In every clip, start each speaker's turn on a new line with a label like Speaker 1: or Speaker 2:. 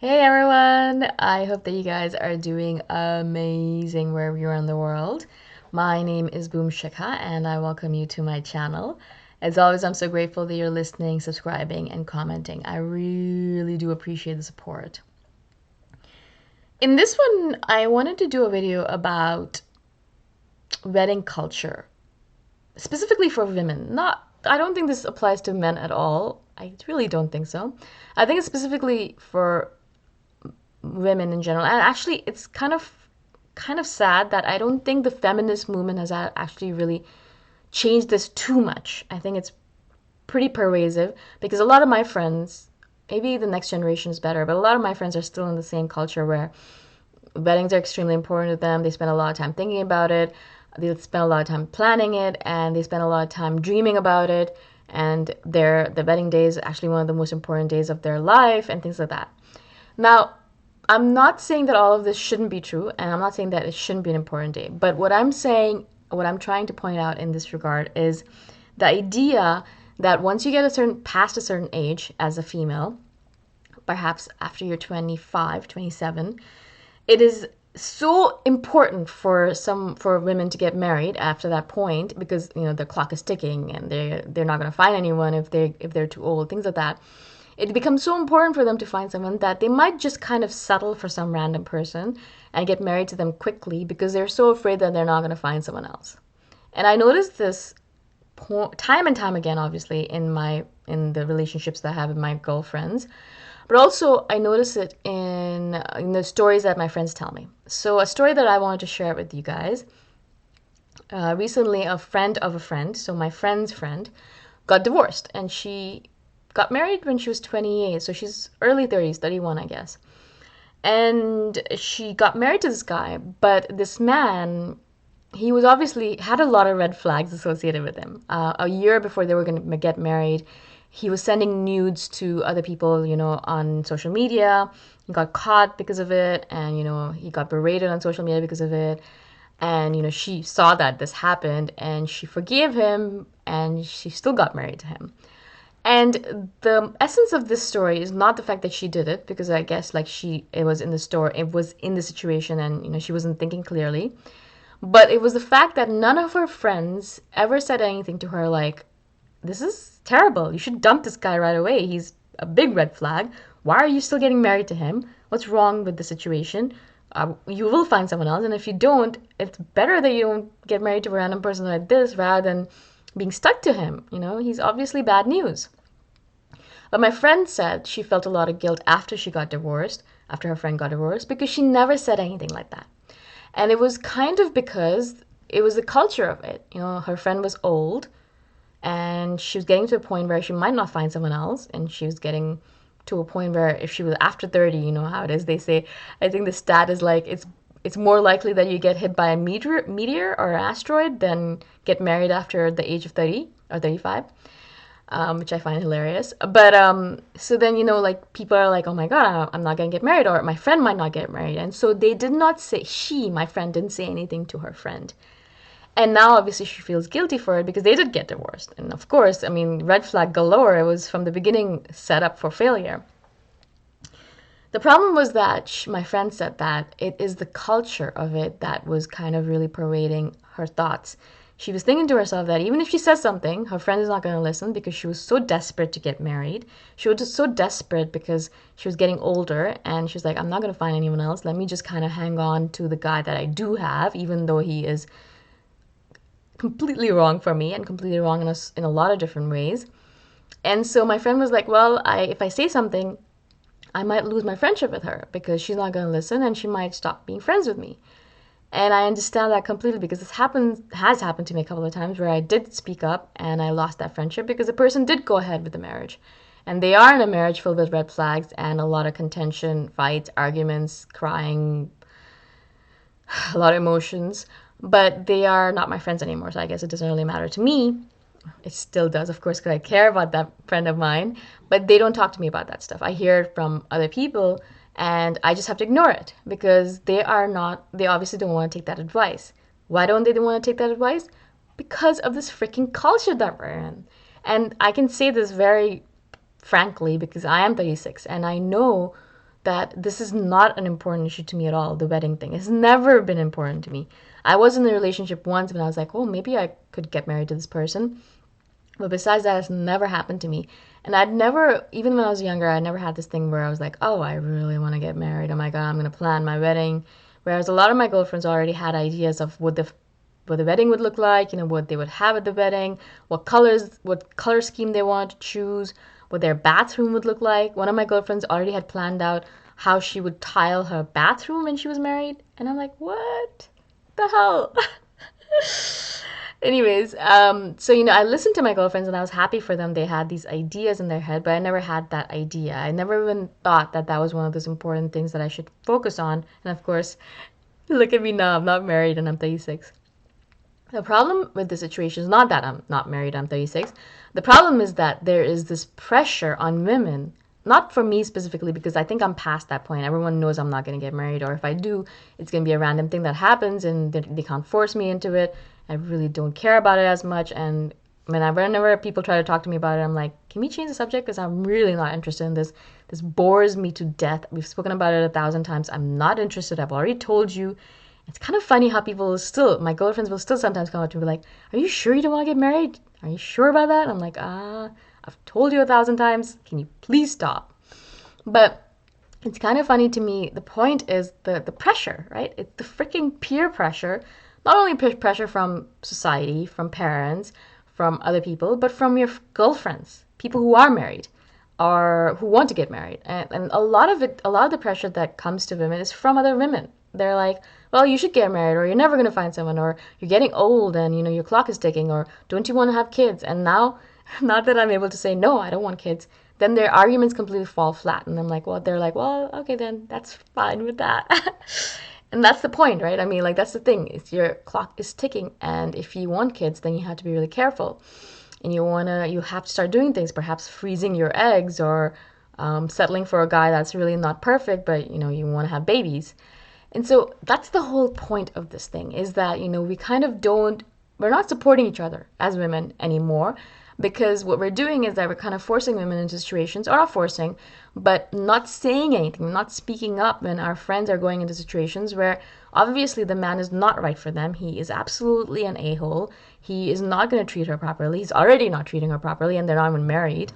Speaker 1: Hey everyone! I hope that you guys are doing amazing wherever you are in the world. My name is Shikha and I welcome you to my channel. As always, I'm so grateful that you're listening, subscribing, and commenting. I really do appreciate the support. In this one, I wanted to do a video about wedding culture, specifically for women. I don't think this applies to men at all. I really don't think so. I think it's specifically for women in general. And actually, it's kind of sad that I don't think the feminist movement has actually really changed this too much. I think it's pretty pervasive because a lot of my friends, maybe the next generation is better, but a lot of my friends are still in the same culture where weddings are extremely important to them. They spend a lot of time thinking about it. They spend a lot of time planning it, and they spend a lot of time dreaming about it. And the wedding day is actually one of the most important days of their life, and things like that. Now, I'm not saying that all of this shouldn't be true, and I'm not saying that it shouldn't be an important day. But what I'm trying to point out in this regard is the idea that once you get past a certain age as a female, perhaps after you're 25, 27, it is so important for women to get married after that point because the clock is ticking and they're not going to find anyone if they're too old, things like that. It becomes so important for them to find someone that they might just kind of settle for some random person and get married to them quickly because they're so afraid that they're not going to find someone else. And I noticed this time and time again, obviously, in the relationships that I have with my girlfriends, but also I notice it in the stories that my friends tell me. So a story that I wanted to share with you guys. Recently, a friend of a friend, so my friend's friend, got divorced, and she got married when she was 28, so she's early 30s, 31, I guess. And she got married to this guy, but this man, he was obviously had a lot of red flags associated with him. A year before they were going to get married, he was sending nudes to other people, on social media. He got caught because of it, and he got berated on social media because of it. And she saw that this happened, and she forgave him, and she still got married to him. And the essence of this story is not the fact that she did it, because I guess it was in the situation, and she wasn't thinking clearly. But it was the fact that none of her friends ever said anything to her like, "This is terrible. You should dump this guy right away. He's a big red flag. Why are you still getting married to him? What's wrong with the situation? You will find someone else, and if you don't, it's better that you don't get married to a random person like this rather than being stuck to him. He's obviously bad news." But my friend said she felt a lot of guilt after her friend got divorced, because she never said anything like that. And it was kind of because it was the culture of it. Her friend was old, and she was getting to a point where she might not find someone else, and she was getting to a point where if she was after 30, you know how it is. They say, I think the stat is like it's more likely that you get hit by a meteor or an asteroid than get married after the age of 30 or 35, which I find hilarious. But so then people are like, oh my god, I'm not gonna get married, or my friend might not get married, and so they did not say my friend didn't say anything to her friend. And now obviously she feels guilty for it because they did get divorced. And of course, I mean, red flag galore. It was from the beginning set up for failure. The problem was that my friend said that it is the culture of it that was kind of really pervading her thoughts. She was thinking to herself that even if she says something, her friend is not going to listen because she was so desperate to get married. She was just so desperate because she was getting older, and she was like, I'm not going to find anyone else. Let me just kind of hang on to the guy that I do have, even though he is completely wrong for me and completely wrong in a lot of different ways. And so my friend was like, well, if I say something, I might lose my friendship with her because she's not going to listen, and she might stop being friends with me. And I understand that completely because this has happened to me a couple of times where I did speak up and I lost that friendship because the person did go ahead with the marriage. And they are in a marriage filled with red flags and a lot of contention, fights, arguments, crying, a lot of emotions. But they are not my friends anymore, so I guess it doesn't really matter to me. It still does, of course, because I care about that friend of mine, but they don't talk to me about that stuff. I hear it from other people, and I just have to ignore it because they obviously don't want to take that advice. Why don't they want to take that advice? Because of this freaking culture that we're in. And I can say this very frankly because I am 36, and I know that this is not an important issue to me at all. The wedding thing has never been important to me. I was in a relationship once when I was like, oh, maybe I could get married to this person. But besides that, it's never happened to me. And I'd never, even when I was younger, I never had this thing where I was like, oh, I really want to get married. Oh my God, I'm going to plan my wedding. Whereas a lot of my girlfriends already had ideas of what the wedding would look like, what they would have at the wedding, what color scheme they want to choose, what their bathroom would look like. One of my girlfriends already had planned out how she would tile her bathroom when she was married. And I'm like, what the hell? Anyways, so I listened to my girlfriends and I was happy for them. They had these ideas in their head, but I never had that idea. I never even thought that that was one of those important things that I should focus on. And of course, look at me now. I'm not married and I'm 36. The problem with the situation is not that I'm not married, I'm 36. The problem is that there is this pressure on women, not for me specifically, because I think I'm past that point. Everyone knows I'm not going to get married, or if I do, it's going to be a random thing that happens and they can't force me into it. I really don't care about it as much. And whenever people try to talk to me about it, I'm like, can we change the subject? Because I'm really not interested in this. This bores me to death. We've spoken about it 1,000 times. I'm not interested. I've already told you. It's kind of funny how my girlfriends will still sometimes come up to me like, are you sure you don't want to get married? Are you sure about that? I'm like, I've told you 1,000 times. Can you please stop? But it's kind of funny to me. The point is the pressure, right? It's the freaking peer pressure. Not only pressure from society, from parents, from other people, but from your girlfriends, people who are married or who want to get married. And a lot of the pressure that comes to women is from other women. They're like, well, you should get married, or you're never going to find someone, or you're getting old and your clock is ticking, or don't you want to have kids? And now, not that I'm able to say no, I don't want kids, then their arguments completely fall flat. And I'm like, well, they're like, well, okay, then that's fine with that. And that's the point, right? I mean, like, that's the thing. It's your clock is ticking, and if you want kids, then you have to be really careful. And you have to start doing things, perhaps freezing your eggs, or settling for a guy that's really not perfect, but you want to have babies. And so that's the whole point of this thing, is that we're not supporting each other as women anymore, because what we're doing is that we're kind of forcing women into situations, or not forcing, but not saying anything, not speaking up when our friends are going into situations where obviously the man is not right for them. He is absolutely an a-hole. He is not going to treat her properly. He's already not treating her properly, and they're not even married.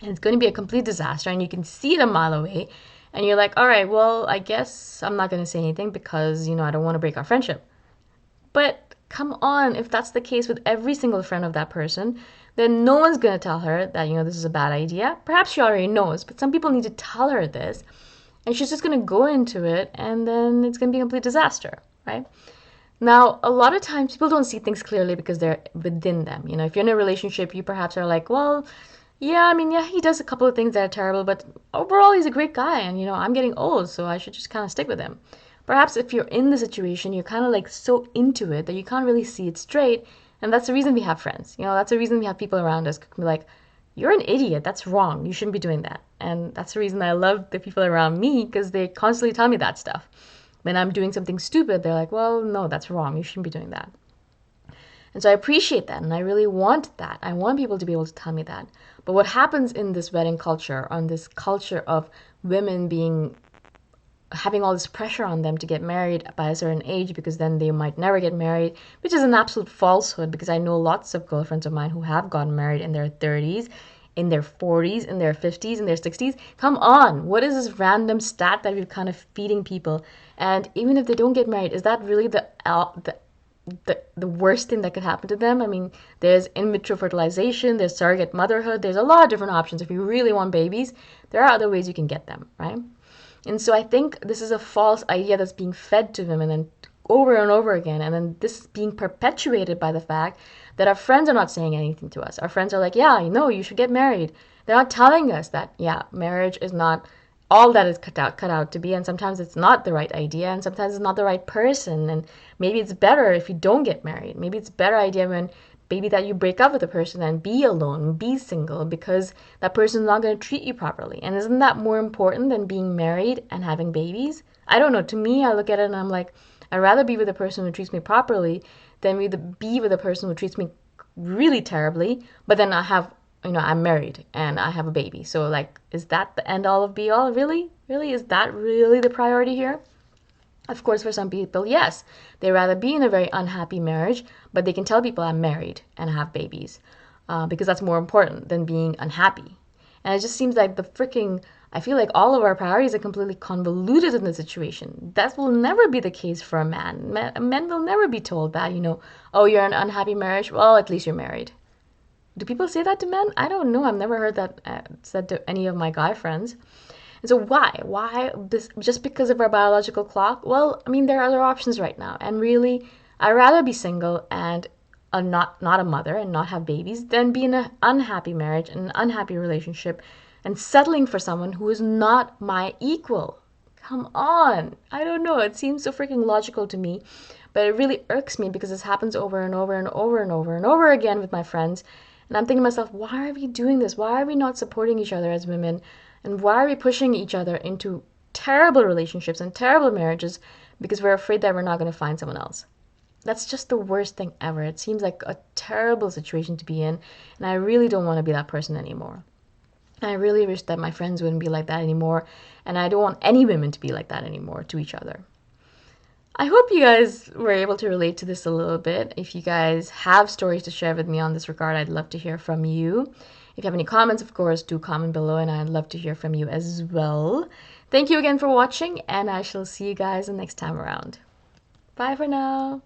Speaker 1: And it's going to be a complete disaster, and you can see it a mile away. And you're like, all right, well, I guess I'm not going to say anything because, I don't want to break our friendship. But come on, if that's the case with every single friend of that person, then no one's going to tell her that, this is a bad idea. Perhaps she already knows, but some people need to tell her this. And she's just going to go into it, and then it's going to be a complete disaster, right? Now, a lot of times people don't see things clearly because they're within them. If you're in a relationship, you perhaps are like, well, yeah, he does a couple of things that are terrible, but overall he's a great guy, and I'm getting old, so I should just kind of stick with him. Perhaps if you're in the situation, you're kind of like so into it that you can't really see it straight, and that's the reason we have friends. That's the reason we have people around us who can be like, you're an idiot, that's wrong, you shouldn't be doing that. And that's the reason I love the people around me, because they constantly tell me that stuff. When I'm doing something stupid, they're like, well, no, that's wrong, you shouldn't be doing that. And so I appreciate that, and I really want that. I want people to be able to tell me that. But what happens in this wedding culture, on this culture of women having all this pressure on them to get married by a certain age because then they might never get married, which is an absolute falsehood, because I know lots of girlfriends of mine who have gotten married in their 30s, in their 40s, in their 50s, in their 60s. Come on, what is this random stat that we're kind of feeding people? And even if they don't get married, is that really the worst thing that could happen to them? I mean, there's in vitro fertilization, there's surrogate motherhood, there's a lot of different options. If you really want babies, there are other ways you can get them, right? And so I think this is a false idea that's being fed to women and over and over again. And then this is being perpetuated by the fact that our friends are not saying anything to us. Our friends are like, yeah, you should get married. They're not telling us that, yeah, marriage is not all that is cut out to be, and sometimes it's not the right idea, and sometimes it's not the right person, and maybe it's better if you don't get married. Maybe it's a better idea maybe that you break up with a person and be alone, be single, because that person's not going to treat you properly. And isn't that more important than being married and having babies? I don't know. To me, I look at it and I'm like, I'd rather be with a person who treats me properly than be with a person who treats me really terribly, but then I have I'm married and I have a baby. So like, is that the end all of be all? Really? Really? Is that really the priority here? Of course, for some people, yes, they rather be in a very unhappy marriage, but they can tell people I'm married and I have babies because that's more important than being unhappy. And it just seems like I feel like all of our priorities are completely convoluted in the situation. That will never be the case for a man. Men will never be told that, oh, you're in an unhappy marriage. Well, at least you're married. Do people say that to men? I don't know. I've never heard that said to any of my guy friends. And so why? Why this just because of our biological clock? Well, I mean there are other options right now. And really, I'd rather be single and not a mother and not have babies than be in an unhappy marriage and an unhappy relationship and settling for someone who is not my equal. Come on. I don't know. It seems so freaking logical to me, but it really irks me because this happens over and over and over and over and over again with my friends. And I'm thinking to myself, why are we doing this? Why are we not supporting each other as women? And why are we pushing each other into terrible relationships and terrible marriages because we're afraid that we're not going to find someone else? That's just the worst thing ever. It seems like a terrible situation to be in, and I really don't want to be that person anymore. I really wish that my friends wouldn't be like that anymore, and I don't want any women to be like that anymore to each other. I hope you guys were able to relate to this a little bit. If you guys have stories to share with me on this regard, I'd love to hear from you. If you have any comments, of course, do comment below, and I'd love to hear from you as well. Thank you again for watching, and I shall see you guys the next time around. Bye for now.